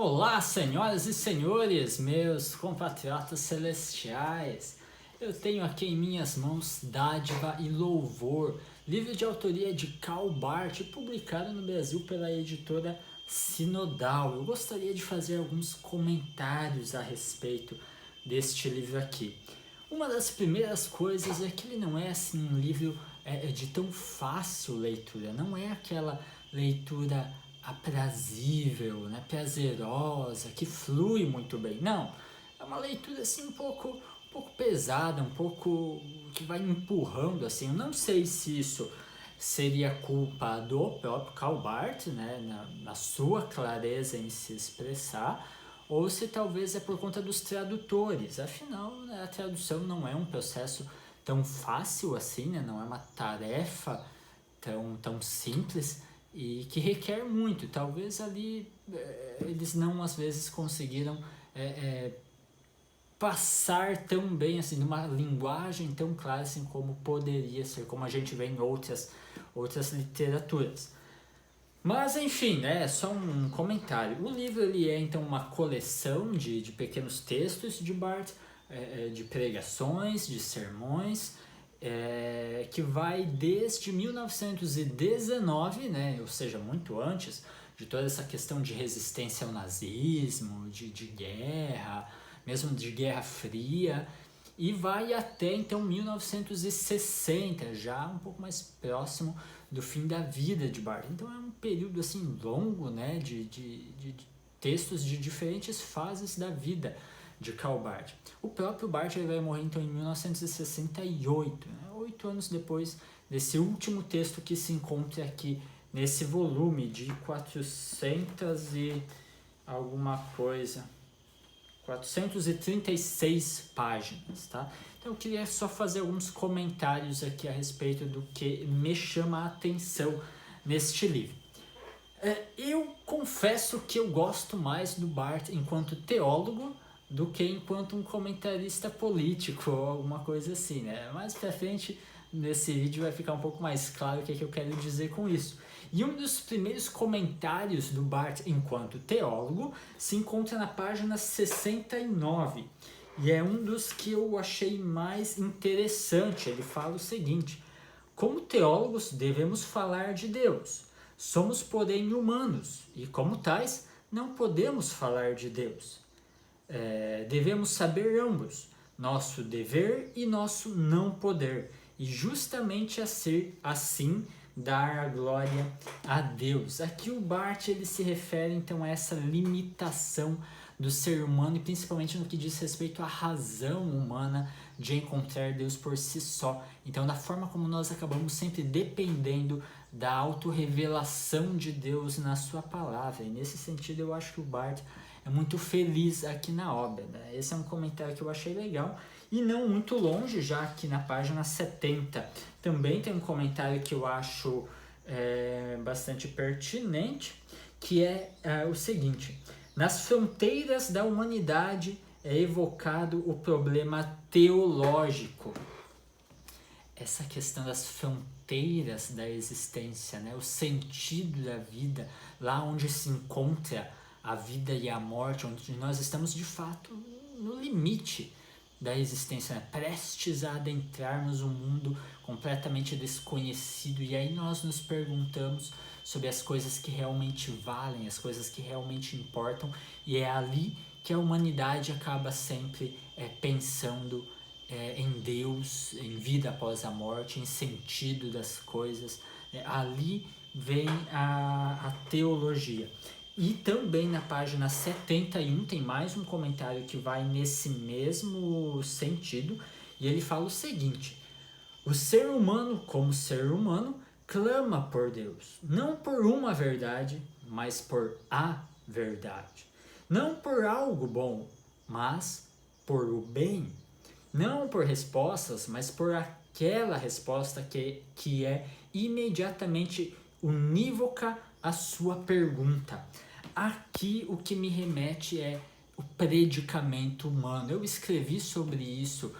Olá, senhoras e senhores, meus compatriotas celestiais. Eu tenho aqui em minhas mãos Dádiva e Louvor, livro de autoria de Karl Barth, publicado no Brasil pela editora Sinodal. Eu gostaria de fazer alguns comentários a respeito deste livro aqui. Uma das primeiras coisas é que ele não é assim um livro de tão fácil leitura, não é aquela leitura aprazível, né, prazerosa, que flui muito bem. Não, é uma leitura assim um pouco pesada, um pouco que vai empurrando assim. Eu não sei se isso seria culpa do próprio Karl Barth, né, na sua clareza em se expressar, ou se talvez é por conta dos tradutores. Afinal, né, a tradução não é um processo tão fácil assim, né, não é uma tarefa tão simples e que requer muito. Talvez ali eles não às vezes conseguiram passar tão bem assim, numa linguagem tão clara assim como poderia ser, como a gente vê em outras literaturas. Mas enfim, né, é só um comentário. O livro ele é então uma coleção de pequenos textos de Barth, de pregações, de sermões, que vai desde 1919, né, ou seja, muito antes de toda essa questão de resistência ao nazismo, de guerra, mesmo de Guerra Fria, e vai até então 1960, já um pouco mais próximo do fim da vida de Barth. Então é um período assim longo, né, de textos de diferentes fases da vida de Karl Barth. O próprio Barth ele vai morrer então em 1968, né, 8 anos depois desse último texto que se encontra aqui nesse volume de 400 e alguma coisa, 436 páginas, tá? Então eu queria só fazer alguns comentários aqui a respeito do que me chama a atenção neste livro. Eu confesso que eu gosto mais do Barth enquanto teólogo do que enquanto um comentarista político ou alguma coisa assim, né? Mais pra frente nesse vídeo vai ficar um pouco mais claro o que eu quero dizer com isso. E um dos primeiros comentários do Barth enquanto teólogo se encontra na página 69. E é um dos que eu achei mais interessante. Ele fala o seguinte: como teólogos devemos falar de Deus. Somos, porém, humanos e, como tais, não podemos falar de Deus. Devemos saber ambos, nosso dever e nosso não poder, e justamente assim dar a glória a Deus. Aqui o Barth ele se refere então a essa limitação do ser humano e principalmente no que diz respeito à razão humana de encontrar Deus por si só. Então, da forma como nós acabamos sempre dependendo da autorrevelação de Deus na sua palavra. E nesse sentido eu acho que o Barth é muito feliz aqui na obra, né? Esse é um comentário que eu achei legal. E não muito longe, já aqui na página 70, também tem um comentário que eu acho bastante pertinente, que é o seguinte: nas fronteiras da humanidade é evocado o problema teológico. Essa questão das fronteiras da existência, né? O sentido da vida, lá onde se encontra a vida e a morte, onde nós estamos de fato no limite da existência, né? Prestes a adentrarmos um mundo completamente desconhecido, e aí nós nos perguntamos sobre as coisas que realmente valem, as coisas que realmente importam, e é ali que a humanidade acaba sempre pensando em Deus, em vida após a morte, em sentido das coisas. Ali vem a teologia. E também na página 71 tem mais um comentário que vai nesse mesmo sentido, e ele fala o seguinte: o ser humano, como ser humano, clama por Deus, não por uma verdade, mas por a verdade. Não por algo bom, mas por o bem. Não por respostas, mas por aquela resposta que é imediatamente unívoca à sua pergunta. Aqui o que me remete é o predicamento humano. Eu escrevi sobre isso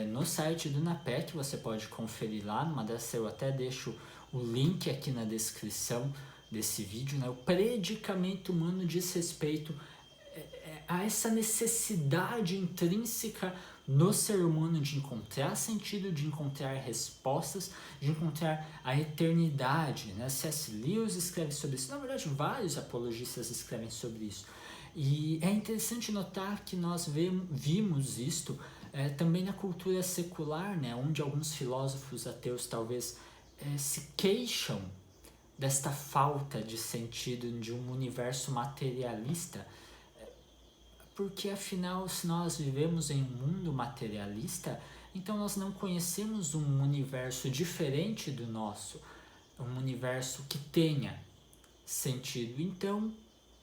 no site do NAPEC, você pode conferir lá, numa dessas eu até deixo o link aqui na descrição desse vídeo, né? O predicamento humano diz respeito há essa necessidade intrínseca no ser humano de encontrar sentido, de encontrar respostas, de encontrar a eternidade, né? C.S. Lewis escreve sobre isso, na verdade vários apologistas escrevem sobre isso. E é interessante notar que nós vimos isto também na cultura secular, né? Onde alguns filósofos ateus talvez se queixam desta falta de sentido de um universo materialista, porque afinal, se nós vivemos em um mundo materialista, então nós não conhecemos um universo diferente do nosso, um universo que tenha sentido. Então,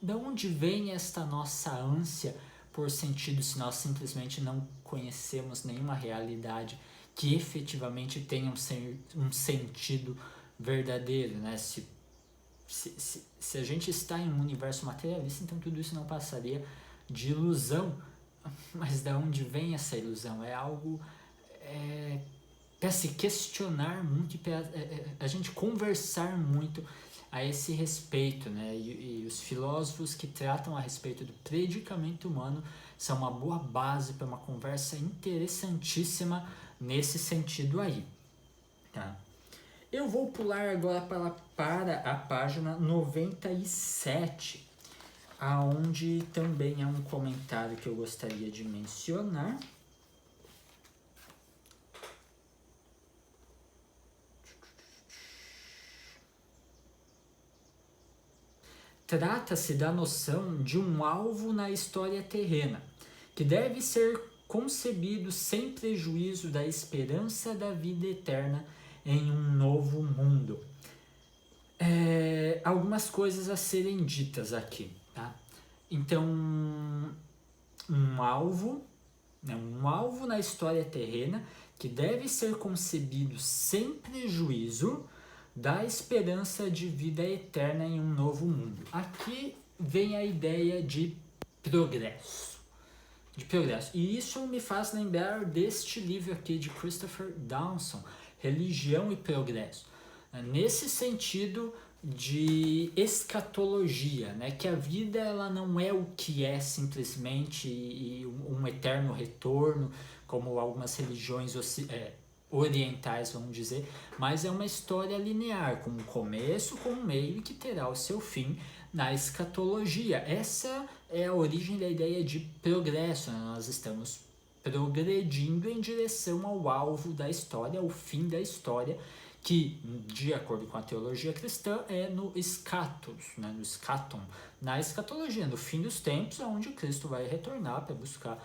de onde vem esta nossa ânsia por sentido se nós simplesmente não conhecemos nenhuma realidade que efetivamente tenha um sentido verdadeiro, né? Se a gente está em um universo materialista, então tudo isso não passaria de ilusão. Mas de onde vem essa ilusão? É algo para se questionar muito, para a gente conversar muito a esse respeito, né? E os filósofos que tratam a respeito do predicamento humano são uma boa base para uma conversa interessantíssima nesse sentido aí, tá? Eu vou pular agora para a página 97, aonde também há um comentário que eu gostaria de mencionar. Trata-se da noção de um alvo na história terrena, que deve ser concebido sem prejuízo da esperança da vida eterna em um novo mundo. Algumas coisas a serem ditas aqui, tá? Então, um alvo na história terrena que deve ser concebido sem prejuízo da esperança de vida eterna em um novo mundo. Aqui vem a ideia de progresso. E isso me faz lembrar deste livro aqui de Christopher Dawson, Religião e Progresso. Nesse sentido de escatologia, né? Que a vida ela não é o que é simplesmente um eterno retorno, como algumas religiões orientais vamos dizer, mas é uma história linear, com um começo, com um meio e que terá o seu fim na escatologia. Essa é a origem da ideia de progresso, né? Nós estamos progredindo em direção ao alvo da história, ao fim da história, que, de acordo com a teologia cristã, é no escatos, né? No escaton, na escatologia, no fim dos tempos, onde Cristo vai retornar para buscar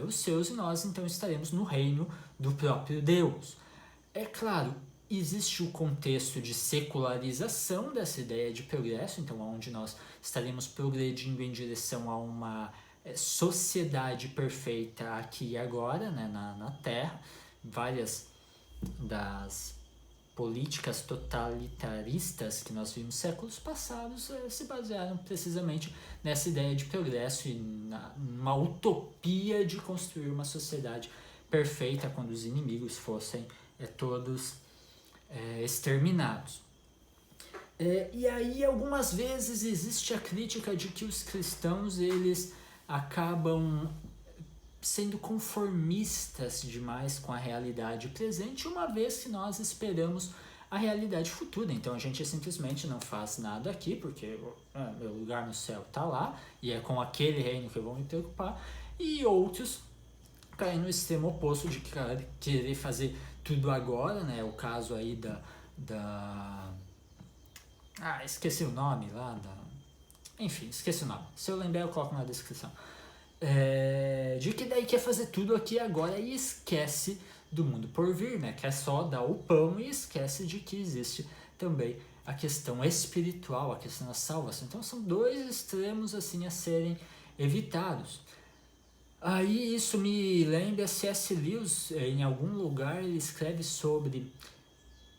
os seus, e nós então estaremos no reino do próprio Deus. É claro, existe o contexto de secularização dessa ideia de progresso, então onde nós estaremos progredindo em direção a uma sociedade perfeita aqui e agora, né, na Terra. Várias das políticas totalitaristas que nós vimos séculos passados se basearam precisamente nessa ideia de progresso e numa utopia de construir uma sociedade perfeita quando os inimigos fossem todos exterminados. E aí algumas vezes existe a crítica de que os cristãos eles acabam sendo conformistas demais com a realidade presente, uma vez que nós esperamos a realidade futura. Então a gente simplesmente não faz nada aqui, porque meu lugar no céu está lá, e é com aquele reino que eu vou me preocupar, e outros caem no extremo oposto de querer fazer tudo agora, né? O caso aí esqueci o nome lá, enfim, esqueci o nome. Se eu lembrar eu coloco na descrição. De que daí quer fazer tudo aqui agora e esquece do mundo por vir, né? Quer só dar o pão e esquece de que existe também a questão espiritual, a questão da salvação. Então são dois extremos assim a serem evitados. Aí isso me lembra C.S. Lewis, em algum lugar ele escreve sobre...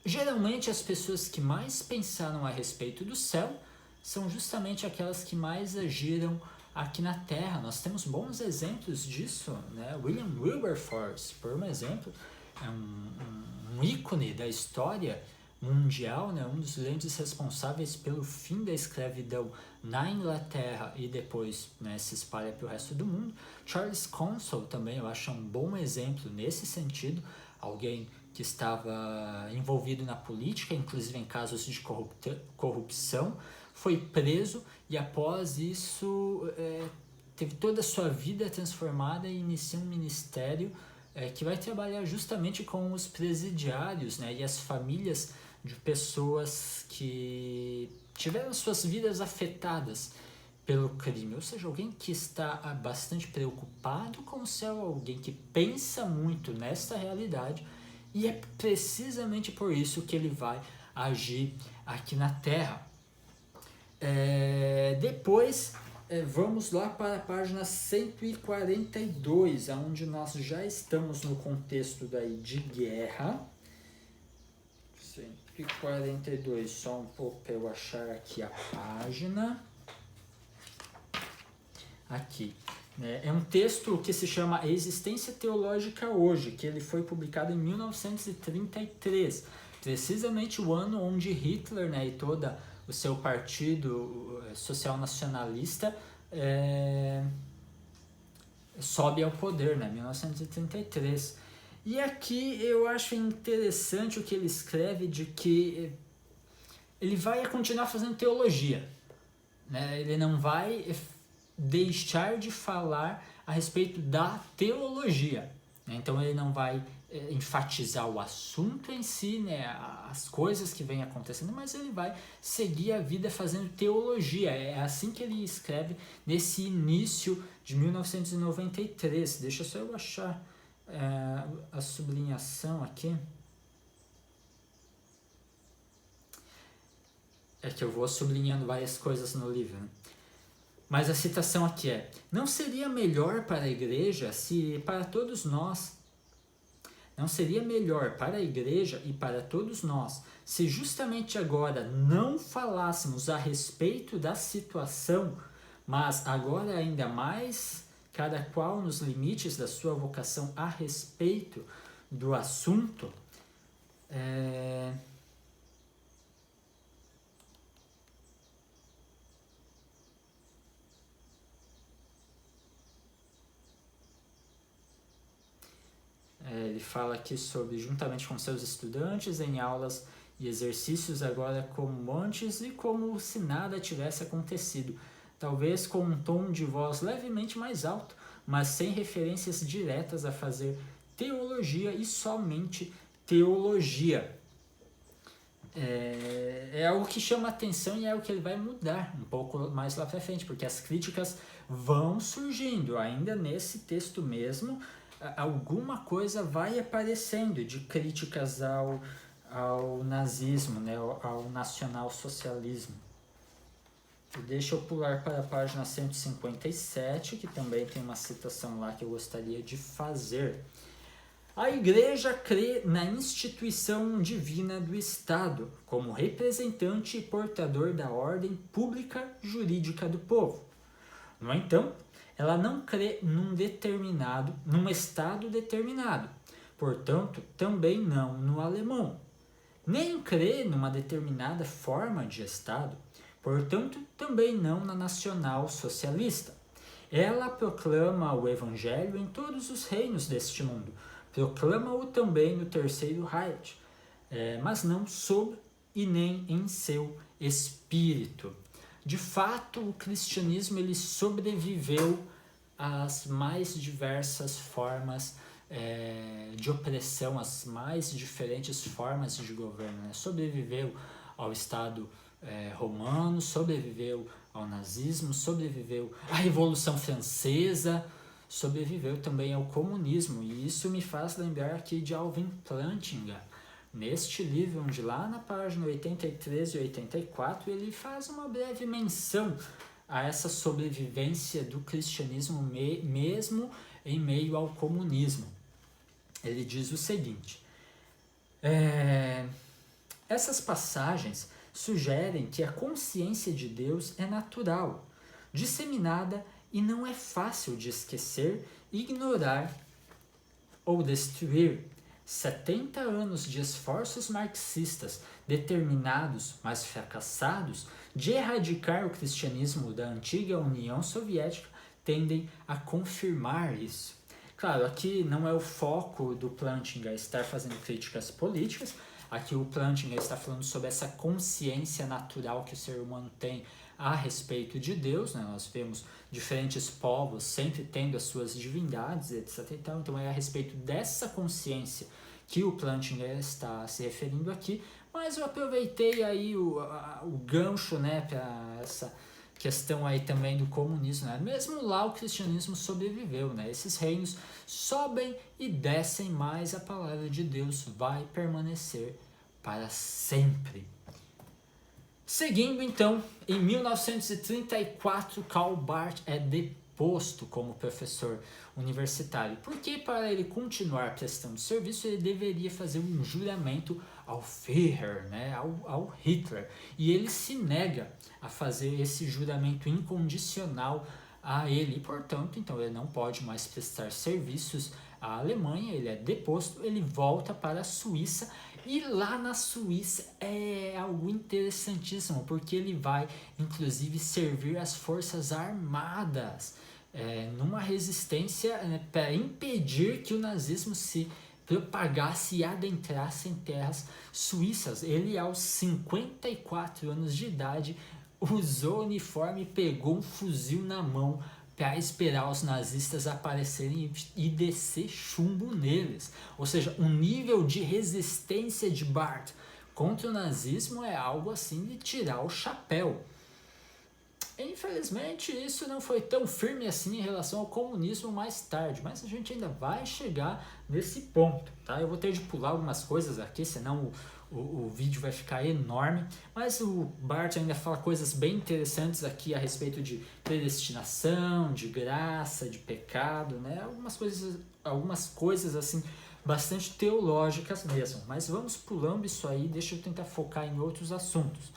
Geralmente as pessoas que mais pensaram a respeito do céu são justamente aquelas que mais agiram aqui na Terra. Nós temos bons exemplos disso, né? William Wilberforce, por um exemplo, é um ícone da história mundial, né, um dos grandes responsáveis pelo fim da escravidão na Inglaterra e depois, né, se espalha para o resto do mundo. Charles Consul também eu acho um bom exemplo nesse sentido, alguém que estava envolvido na política, inclusive em casos de corrupção, foi preso e após isso teve toda a sua vida transformada e inicia um ministério que vai trabalhar justamente com os presidiários, né, e as famílias de pessoas que tiveram suas vidas afetadas pelo crime, ou seja, alguém que está bastante preocupado com o céu, alguém que pensa muito nesta realidade, e é precisamente por isso que ele vai agir aqui na Terra. Depois, vamos lá para a página 142, onde nós já estamos no contexto daí de guerra. 142, só um pouco para eu achar aqui a página. Aqui. É um texto que se chama A Existência Teológica Hoje, que ele foi publicado em 1933, precisamente o ano onde Hitler, né, e todo o seu partido social nacionalista sobe ao poder, né, 1933. E aqui eu acho interessante o que ele escreve de que ele vai continuar fazendo teologia, né? Ele não vai deixar de falar a respeito da teologia, né? Então ele não vai enfatizar o assunto em si, né, as coisas que vêm acontecendo, mas ele vai seguir a vida fazendo teologia. É assim que ele escreve nesse início de 1993. Deixa só eu achar a sublinhação aqui. É que eu vou sublinhando várias coisas no livro, né? Mas a citação aqui é: não seria melhor para a igreja se para todos nós, não seria melhor para a igreja e para todos nós se justamente agora não falássemos a respeito da situação, mas agora ainda mais cada qual nos limites da sua vocação a respeito do assunto? Ele fala aqui sobre, juntamente com seus estudantes, em aulas e exercícios agora como antes e como se nada tivesse acontecido, talvez com um tom de voz levemente mais alto, mas sem referências diretas a fazer teologia e somente teologia. É algo que chama atenção e é algo que ele vai mudar um pouco mais lá para frente, porque as críticas vão surgindo, ainda nesse texto mesmo, alguma coisa vai aparecendo de críticas ao nazismo, né, ao nacionalsocialismo. Deixa eu pular para a página 157, que também tem uma citação lá que eu gostaria de fazer. A Igreja crê na instituição divina do Estado, como representante e portador da ordem pública jurídica do povo. No entanto, ela não crê num Estado determinado, portanto, também não no alemão. Nem crê numa determinada forma de Estado, portanto, também não na nacional-socialista. Ela proclama o Evangelho em todos os reinos deste mundo, proclama-o também no Terceiro Reich, mas não sob e nem em seu espírito. De fato, o cristianismo ele sobreviveu às mais diversas formas de opressão, às mais diferentes formas de governo, né? Sobreviveu ao Estado romano, sobreviveu ao nazismo, sobreviveu à Revolução Francesa, sobreviveu também ao comunismo. E isso me faz lembrar aqui de Alvin Plantinga, neste livro, onde lá na página 83 e 84 ele faz uma breve menção a essa sobrevivência do cristianismo mesmo em meio ao comunismo. Ele diz o seguinte: essas passagens sugerem que a consciência de Deus é natural, disseminada e não é fácil de esquecer, ignorar ou destruir. 70 anos de esforços marxistas determinados, mas fracassados, de erradicar o cristianismo da antiga União Soviética tendem a confirmar isso. Claro, aqui não é o foco do Plantinga estar fazendo críticas políticas, aqui o Plantinga está falando sobre essa consciência natural que o ser humano tem a respeito de Deus, né? Nós vemos diferentes povos sempre tendo as suas divindades, etc. Então é a respeito dessa consciência que o Plantinga está se referindo aqui, mas eu aproveitei aí o gancho, né, para essa questão aí também do comunismo, né? Mesmo lá o cristianismo sobreviveu, né? Esses reinos sobem e descem, mas a palavra de Deus vai permanecer para sempre. Seguindo então, em 1934, Karl Barth é deposto como professor universitário, porque para ele continuar prestando serviço, ele deveria fazer um juramento ao Führer, né, ao Hitler, e ele se nega a fazer esse juramento incondicional a ele, e portanto, então ele não pode mais prestar serviços à Alemanha, ele é deposto, ele volta para a Suíça, e lá na Suíça é algo interessantíssimo, porque ele vai inclusive servir as forças armadas numa resistência para impedir que o nazismo se propagasse e adentrasse em terras suíças. Ele, aos 54 anos de idade, usou o uniforme e pegou um fuzil na mão para esperar os nazistas aparecerem e descer chumbo neles. Ou seja, o nível de resistência de Barth contra o nazismo é algo assim de tirar o chapéu. Infelizmente, isso não foi tão firme assim em relação ao comunismo mais tarde, mas a gente ainda vai chegar nesse ponto, tá? Eu vou ter de pular algumas coisas aqui, senão o vídeo vai ficar enorme, mas o Barth ainda fala coisas bem interessantes aqui a respeito de predestinação, de graça, de pecado, né? Algumas coisas assim bastante teológicas mesmo, mas vamos pulando isso aí, deixa eu tentar focar em outros assuntos.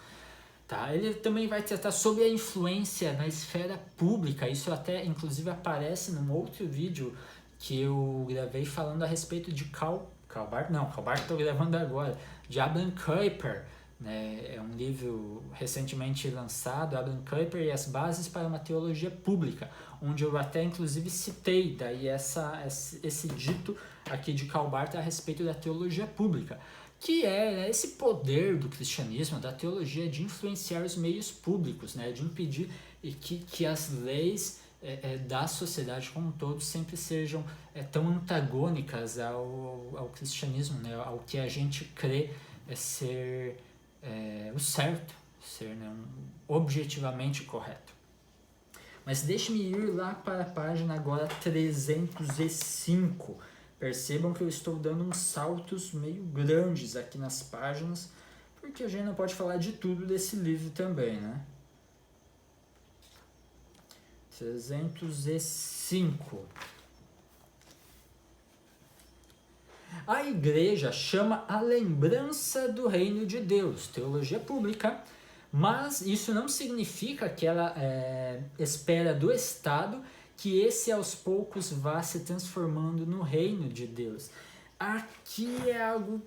Tá? Ele também vai tratar sobre a influência na esfera pública, isso até inclusive aparece num outro vídeo que eu gravei falando a respeito de Karl Barth estou gravando agora, de Abraham Kuyper, né? É um livro recentemente lançado, Abraham Kuyper e as bases para uma teologia pública, onde eu até inclusive citei daí esse dito aqui de Karl Barth a respeito da teologia pública, que é esse poder do cristianismo, da teologia, de influenciar os meios públicos, né, de impedir que as leis da sociedade como um todo sempre sejam tão antagônicas ao cristianismo, né, ao que a gente crê ser o certo, ser, né, objetivamente correto. Mas deixe-me ir lá para a página agora 305. Percebam que eu estou dando uns saltos meio grandes aqui nas páginas, porque a gente não pode falar de tudo desse livro também, né? 305. A igreja chama a lembrança do reino de Deus, teologia pública, mas isso não significa que ela espera do Estado que esse aos poucos vá se transformando no reino de Deus. Aqui é algo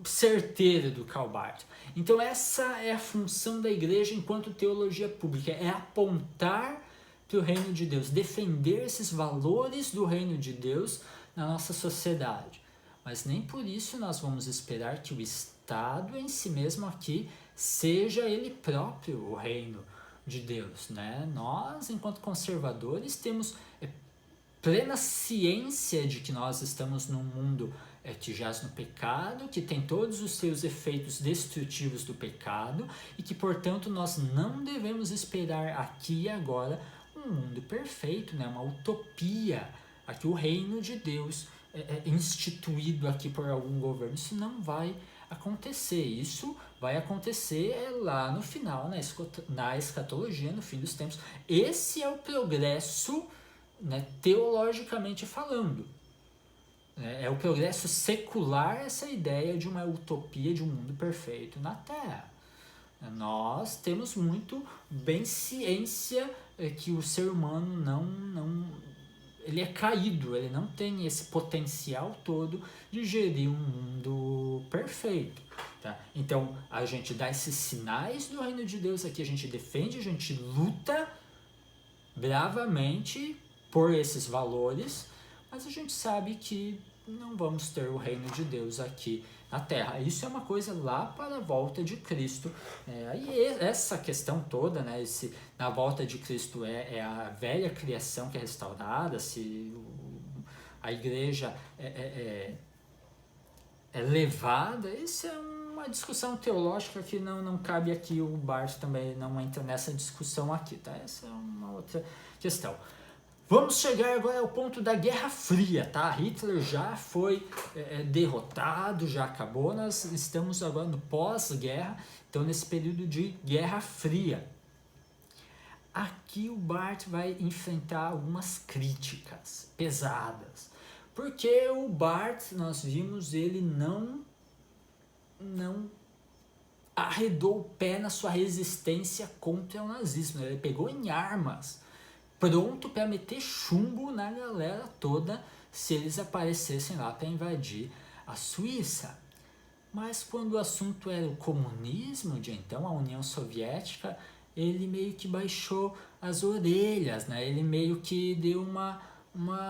certeiro do Karl Barth. Então essa é a função da igreja enquanto teologia pública, é apontar para o reino de Deus, defender esses valores do reino de Deus na nossa sociedade. Mas nem por isso nós vamos esperar que o Estado em si mesmo aqui seja ele próprio o reino de Deus, né? Nós, enquanto conservadores, temos plena ciência de que nós estamos num mundo que jaz no pecado, que tem todos os seus efeitos destrutivos do pecado e que, portanto, nós não devemos esperar aqui e agora um mundo perfeito, né? Uma utopia, aqui o reino de Deus instituído aqui por algum governo. Isso não vai acontecer. Isso vai acontecer lá no final, na escatologia, no fim dos tempos. Esse é o progresso, né, teologicamente falando. É o progresso secular, essa ideia de uma utopia, de um mundo perfeito na Terra. Nós temos muito bem ciência que o ser humano ele é caído, ele não tem esse potencial todo de gerir um mundo perfeito. Tá? Então a gente dá esses sinais do reino de Deus aqui, a gente defende, a gente luta bravamente por esses valores, mas a gente sabe que não vamos ter o reino de Deus aqui na Terra. Isso é uma coisa lá para a volta de Cristo. Aí essa questão toda, né, na volta de Cristo é a velha criação que é restaurada, se a igreja é levada, isso é uma discussão teológica que não cabe aqui, o Barth também não entra nessa discussão aqui, tá? Essa é uma outra questão. Vamos chegar agora ao ponto da Guerra Fria, tá? Hitler já foi derrotado, já acabou, nós estamos agora no pós-guerra, então nesse período de Guerra Fria. Aqui o Barth vai enfrentar algumas críticas pesadas, porque o Barth, nós vimos, ele não arredou o pé na sua resistência contra o nazismo, ele pegou em armas, pronto para meter chumbo na galera toda se eles aparecessem lá para invadir a Suíça. Mas quando o assunto era o comunismo de então, a União Soviética, ele meio que baixou as orelhas, né? Ele meio que deu uma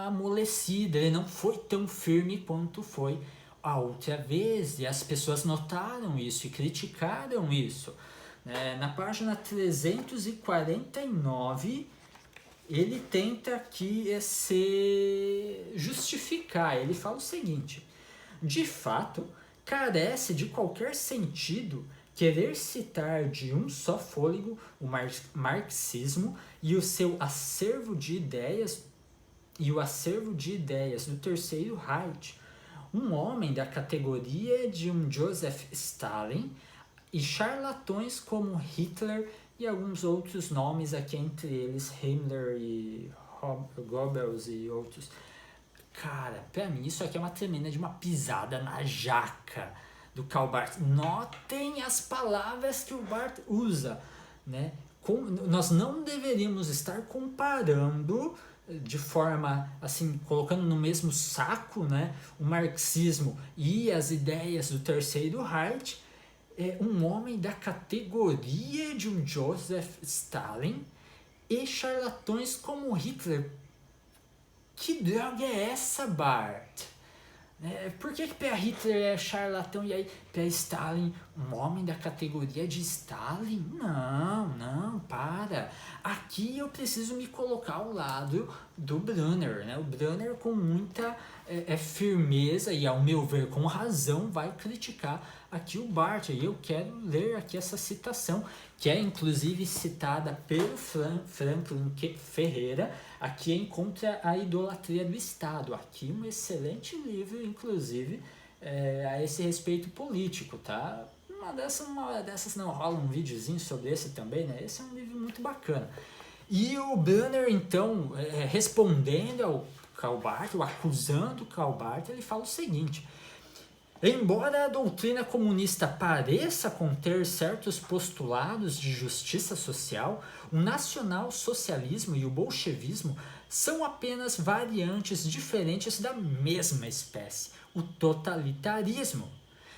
amolecida, ele não foi tão firme quanto foi a outra vez, e as pessoas notaram isso e criticaram isso. Na página 349, ele tenta aqui se justificar. Ele fala o seguinte: de fato, carece de qualquer sentido querer citar de um só fôlego o marxismo e o seu acervo de ideias do Terceiro Reich, um homem da categoria de um Joseph Stalin e charlatões como Hitler e alguns outros nomes aqui, entre eles Himmler e Goebbels e outros. Cara, pra mim isso aqui é uma tremenda de uma pisada na jaca do Karl Barth. Notem as palavras que o Barth usa, né? Nós não deveríamos estar comparando de forma assim, colocando no mesmo saco, né, o marxismo e as ideias do Terceiro Reich. Um homem da categoria de um Joseph Stalin e charlatões como Hitler. Que droga é essa, Barth? Por que para Hitler é charlatão e aí para Stalin um homem da categoria de Stalin? Não, para. Aqui eu preciso me colocar ao lado do Brunner, né? O Brunner com muita firmeza e, ao meu ver, com razão, vai criticar aqui o Barth. E eu quero ler aqui essa citação, que é inclusive citada pelo Franklin Ferreira, aqui em Contra a Idolatria do Estado. Aqui um excelente livro, inclusive, a esse respeito político, tá? Uma dessas não rola um videozinho sobre esse também, né? Esse é um livro muito bacana. E o Brunner, então, respondendo ao Karl Barth, ou acusando o Karl Barth, ele fala o seguinte: embora a doutrina comunista pareça conter certos postulados de justiça social, o nacional-socialismo e o bolchevismo são apenas variantes diferentes da mesma espécie, o totalitarismo.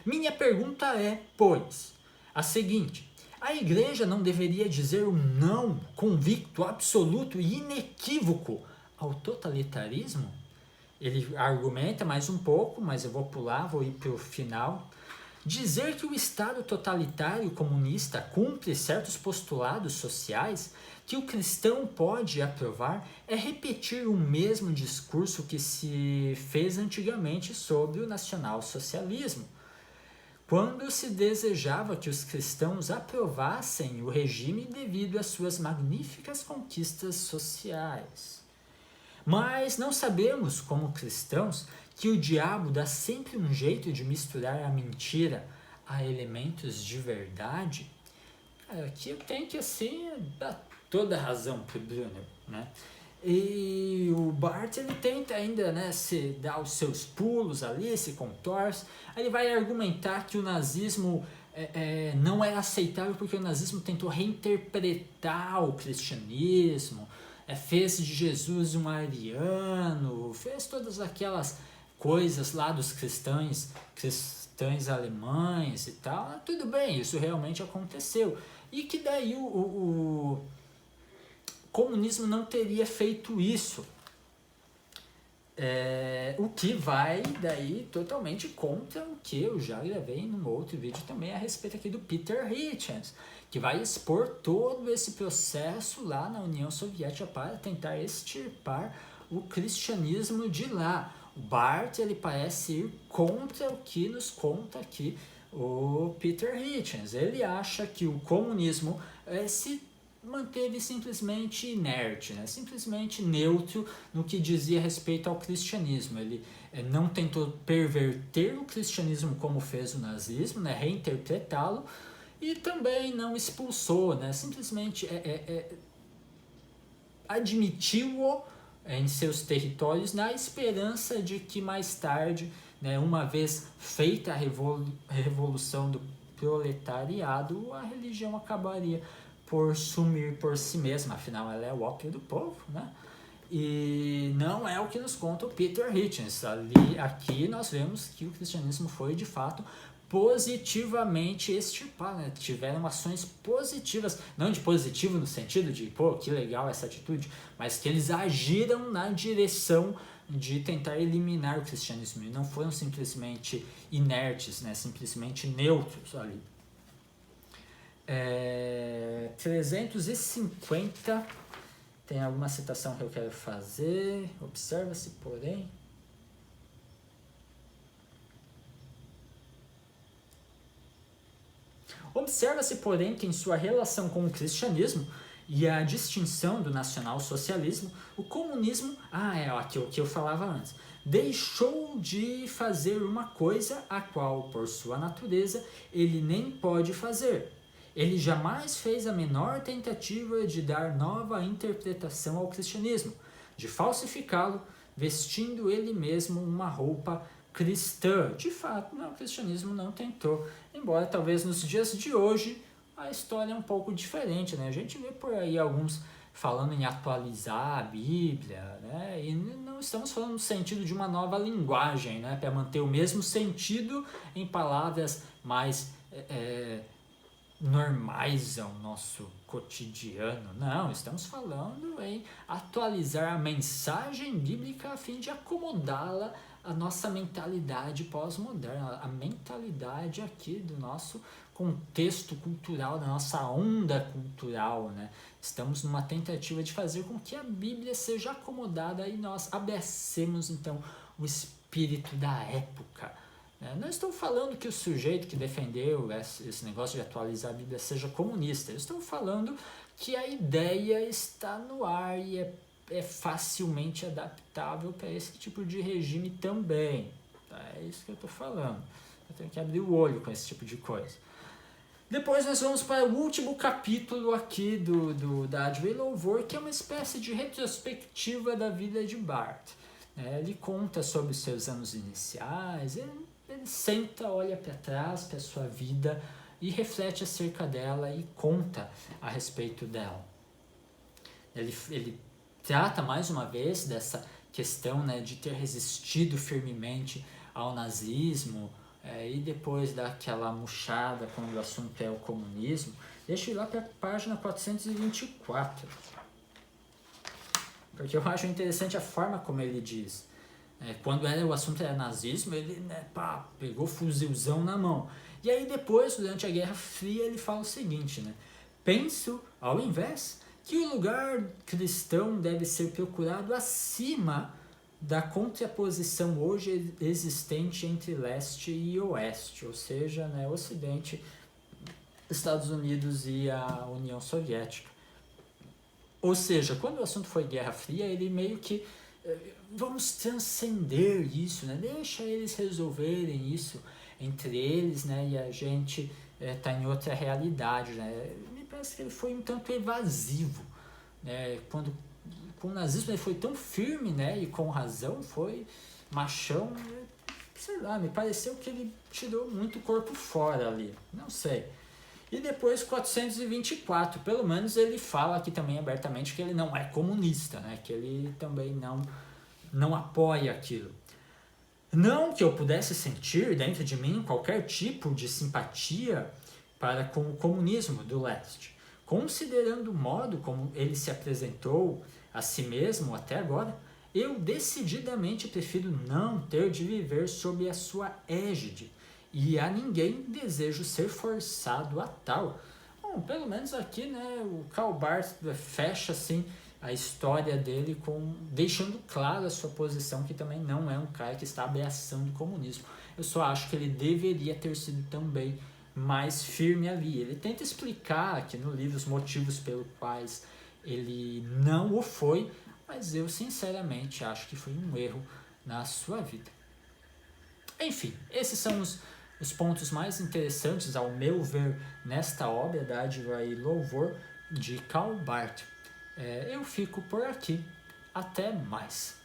Minha pergunta é, pois, a seguinte: a Igreja não deveria dizer um não convicto, absoluto e inequívoco ao totalitarismo? Ele argumenta mais um pouco, mas eu vou ir para o final. Dizer que o Estado totalitário comunista cumpre certos postulados sociais que o cristão pode aprovar é repetir o mesmo discurso que se fez antigamente sobre o nacionalsocialismo, quando se desejava que os cristãos aprovassem o regime devido às suas magníficas conquistas sociais. Mas não sabemos, como cristãos, que o diabo dá sempre um jeito de misturar a mentira a elementos de verdade? Aqui eu tenho que, assim, dar toda a razão para o Brunner, né? E o Barth, ele tenta ainda, né, se dar os seus pulos ali, se contorce. Aí ele vai argumentar que o nazismo não é aceitável porque o nazismo tentou reinterpretar o cristianismo, fez de Jesus um ariano, fez todas aquelas coisas lá dos cristãos alemães e tal. Tudo bem, isso realmente aconteceu. E que daí o comunismo não teria feito isso. O que vai daí totalmente contra o que eu já gravei num outro vídeo também a respeito aqui do Peter Hitchens, que vai expor todo esse processo lá na União Soviética para tentar extirpar o cristianismo de lá. O Barth, ele parece ir contra o que nos conta aqui o Peter Hitchens. Ele acha que o comunismo se manteve simplesmente inerte, né? Simplesmente neutro no que dizia respeito ao cristianismo. Ele não tentou perverter o cristianismo como fez o nazismo, né? Reinterpretá-lo, e também não expulsou, né? Simplesmente admitiu-o em seus territórios na esperança de que mais tarde, né, uma vez feita a revolução do proletariado, a religião acabaria por sumir por si mesma, afinal ela é o ópio do povo, né? E não é o que nos conta o Peter Hitchens. Aqui nós vemos que o cristianismo foi de fato positivamente extirpado, né? Tiveram ações positivas, não de positivo no sentido de, pô, que legal essa atitude, mas que eles agiram na direção de tentar eliminar o cristianismo, e não foram simplesmente inertes, né? Simplesmente neutros ali. 350, tem alguma citação que eu quero fazer. Observa-se, porém, que em sua relação com o cristianismo e a distinção do nacional-socialismo, o comunismo, aqui o que eu falava antes, deixou de fazer uma coisa a qual, por sua natureza, ele nem pode fazer. Ele jamais fez a menor tentativa de dar nova interpretação ao cristianismo, de falsificá-lo, vestindo ele mesmo uma roupa cristã. De fato, o cristianismo não tentou, embora talvez nos dias de hoje a história é um pouco diferente, né? A gente vê por aí alguns falando em atualizar a Bíblia, né? E não estamos falando no sentido de uma nova linguagem, né? Para manter o mesmo sentido em palavras mais normais ao nosso cotidiano. Não, estamos falando em atualizar a mensagem bíblica a fim de acomodá-la à nossa mentalidade pós-moderna, a mentalidade aqui do nosso contexto cultural, da nossa onda cultural, né? Estamos numa tentativa de fazer com que a Bíblia seja acomodada e nós abracemos então o espírito da época. Não estou falando que o sujeito que defendeu esse negócio de atualizar a Bíblia seja comunista. Eu estou falando que a ideia está no ar e é facilmente adaptável para esse tipo de regime também. É isso que eu estou falando. Eu tenho que abrir o olho com esse tipo de coisa. Depois nós vamos para o último capítulo aqui da Dádiva e Louvor, que é uma espécie de retrospectiva da vida de Barth. Ele conta sobre os seus anos iniciais, ele senta, olha para trás, para a sua vida e reflete acerca dela e conta a respeito dela. Ele trata mais uma vez dessa questão, né, de ter resistido firmemente ao nazismo e depois daquela murchada quando o assunto é o comunismo. Deixa eu ir lá para a página 424, porque eu acho interessante a forma como ele diz. Quando o assunto era nazismo, ele pegou fuzilzão na mão. E aí depois, durante a Guerra Fria, ele fala o seguinte, né? Penso, ao invés, que o lugar cristão deve ser procurado acima da contraposição hoje existente entre leste e oeste, ou seja, né, Ocidente, Estados Unidos e a União Soviética. Ou seja, quando o assunto foi Guerra Fria, ele meio que vamos transcender isso, né? Deixa eles resolverem isso entre eles, né? E a gente tá em outra realidade, né? Me parece que ele foi um tanto evasivo, né? Com o nazismo ele foi tão firme, né? E com razão foi machão, sei lá, me pareceu que ele tirou muito corpo fora ali, não sei. E depois 424, pelo menos ele fala aqui também abertamente que ele não é comunista, né? Que ele também não apoia aquilo. Não que eu pudesse sentir dentro de mim qualquer tipo de simpatia para com o comunismo do leste, considerando o modo como ele se apresentou a si mesmo até agora, eu decididamente prefiro não ter de viver sob a sua égide, e a ninguém desejo ser forçado a tal. Bom, pelo menos aqui, né, o Karl Barth fecha assim a história dele deixando claro a sua posição, que também não é um cara que está abraçando o comunismo. Eu só acho que ele deveria ter sido também mais firme ali. Ele tenta explicar aqui no livro os motivos pelos quais ele não o foi, mas eu sinceramente acho que foi um erro na sua vida. Enfim, esses são os pontos mais interessantes, ao meu ver, nesta obra, Dádiva e Louvor, de Karl Barth. Eu fico por aqui. Até mais.